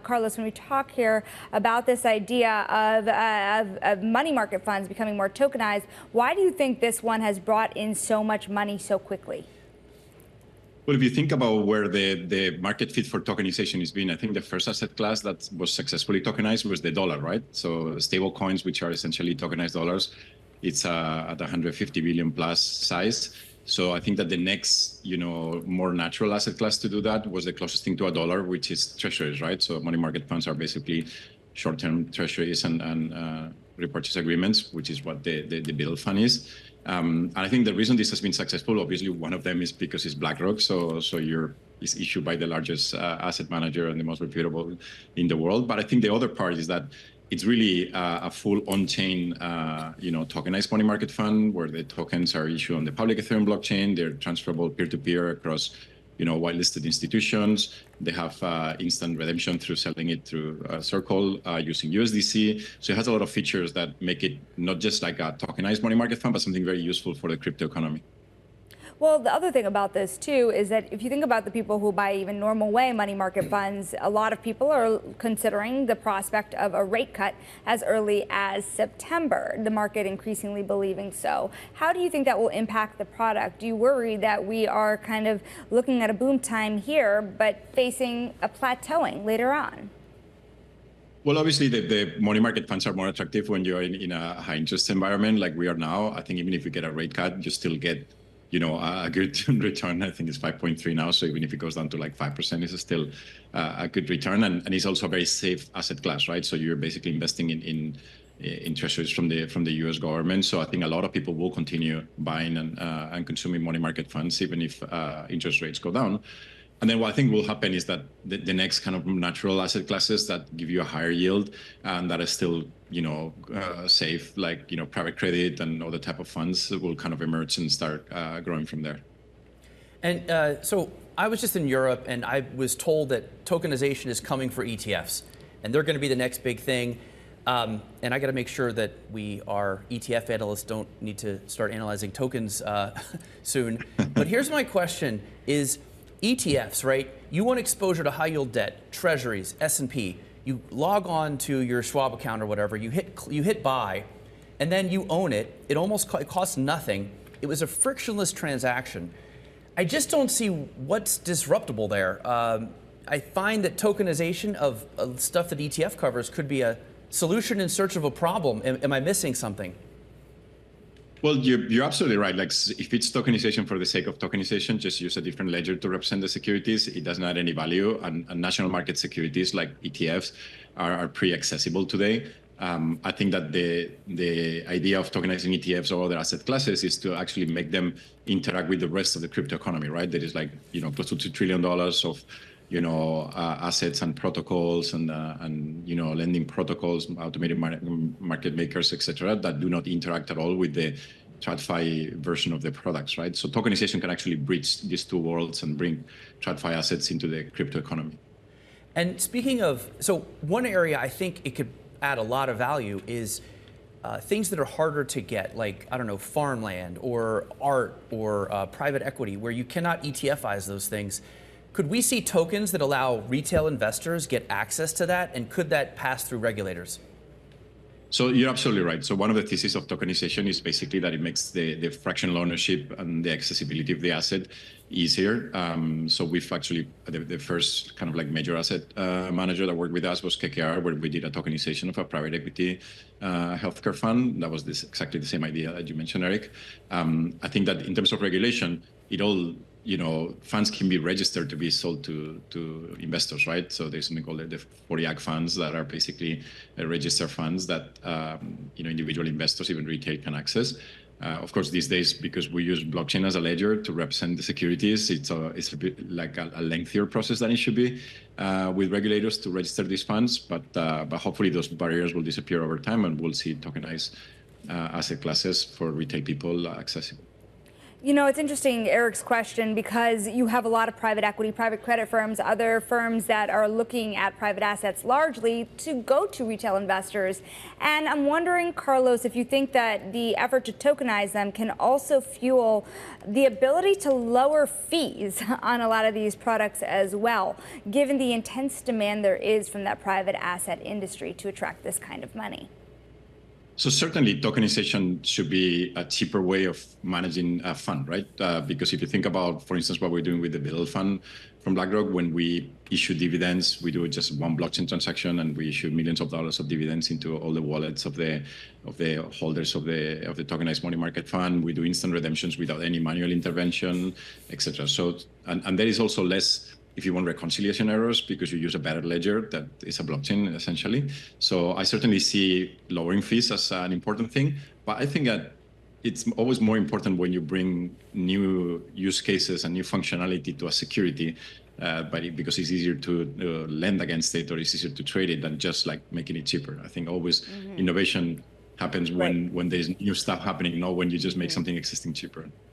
Carlos, when we talk here about this idea of money market funds becoming more tokenized, why do you think this one has brought in so much money so quickly? Well, if you think about where the market fit for tokenization has been, I think the first asset class that was successfully tokenized was the dollar, right? So stable coins, which are essentially tokenized dollars, it's at 150 billion plus size. So I think that the next, more natural asset class to do that was the closest thing to a dollar, which is treasuries, right? So money market funds are basically short-term treasuries and repurchase agreements, which is what the BUIDL fund is. And I think the reason this has been successful, obviously, one of them is because it's BlackRock. So it's issued by the largest asset manager and the most reputable in the world. But I think the other part is that it's really a full on-chain, tokenized money market fund where the tokens are issued on the public Ethereum blockchain. They're transferable peer-to-peer across, white-listed institutions. They have instant redemption through selling it through Circle using USDC. So it has a lot of features that make it not just like a tokenized money market fund, but something very useful for the crypto economy. Well, the other thing about this, too, is that if you think about the people who buy even normal way money market funds, a lot of people are considering the prospect of a rate cut as early as September, the market increasingly believing so. How do you think that will impact the product? Do you worry that we are kind of looking at a boom time here, but facing a plateauing later on? Well, obviously, the money market funds are more attractive when you're in a high interest environment like we are now. I think even if you get a rate cut, you still get a good return. I think it's 5.3 now. So even if it goes down to like 5%, it's still a good return. And it's also a very safe asset class, right? So you're basically investing in treasuries from the US government. So I think a lot of people will continue buying and consuming money market funds, even if interest rates go down. And then what I think will happen is that the next kind of natural asset classes that give you a higher yield and that are still, safe, like, private credit and other type of funds will kind of emerge and start growing from there. And so I was just in Europe and I was told that tokenization is coming for ETFs and they're going to be the next big thing. And I got to make sure that our ETF analysts don't need to start analyzing tokens soon. But here's my question is, ETFs, right? You want exposure to high yield debt, treasuries, S&P. You log on to your Schwab account or whatever, you hit buy, and then you own it. It costs nothing. It was a frictionless transaction. I just don't see what's disruptible there. I find that tokenization of stuff that ETF covers could be a solution in search of a problem. Am I missing something? Well, you're absolutely right. Like, if it's tokenization for the sake of tokenization, just use a different ledger to represent the securities. It doesn't add any value. And national market securities like ETFs are pretty accessible today. I think that the idea of tokenizing ETFs or other asset classes is to actually make them interact with the rest of the crypto economy, right? There is like, close to $2 trillion of assets and protocols and lending protocols, automated market makers, etc., that do not interact at all with the TradFi version of the products, right? So tokenization can actually bridge these two worlds and bring TradFi assets into the crypto economy. And speaking of, so one area I think it could add a lot of value is things that are harder to get, like, I don't know, farmland or art or private equity, where you cannot ETFize those things. Could we see tokens that allow retail investors get access to that? And could that pass through regulators? So you're absolutely right. So one of the theses of tokenization is basically that it makes the fractional ownership and the accessibility of the asset easier. So we've actually, the first kind of like major asset manager that worked with us was KKR, where we did a tokenization of a private equity healthcare fund. That was exactly the same idea that you mentioned, Eric. I think that in terms of regulation, it all, funds can be registered to be sold to investors, right? So there's something called the 40 Act funds that are basically registered funds that individual investors, even retail, can access. Of course, these days, because we use blockchain as a ledger to represent the securities, it's a bit like a lengthier process than it should be with regulators to register these funds. But hopefully those barriers will disappear over time, and we'll see tokenized asset classes for retail people accessible. You know, it's interesting, Eric's question, because you have a lot of private equity, private credit firms, other firms that are looking at private assets largely to go to retail investors. And I'm wondering, Carlos, if you think that the effort to tokenize them can also fuel the ability to lower fees on a lot of these products as well, given the intense demand there is from that private asset industry to attract this kind of money. So certainly tokenization should be a cheaper way of managing a fund, right? Because if you think about, for instance, what we're doing with the BUIDL fund from BlackRock, when we issue dividends, we do just one blockchain transaction and we issue millions of dollars of dividends into all the wallets of the holders of the tokenized money market fund. We do instant redemptions without any manual intervention, etc. So, and there is also less, if you want, reconciliation errors because you use a better ledger that is a blockchain essentially. So I certainly see lowering fees as an important thing, but I think that it's always more important when you bring new use cases and new functionality to a security, because it's easier to lend against it or it's easier to trade it than just like making it cheaper. I think always innovation happens when there's new stuff happening, not when you just make something existing cheaper.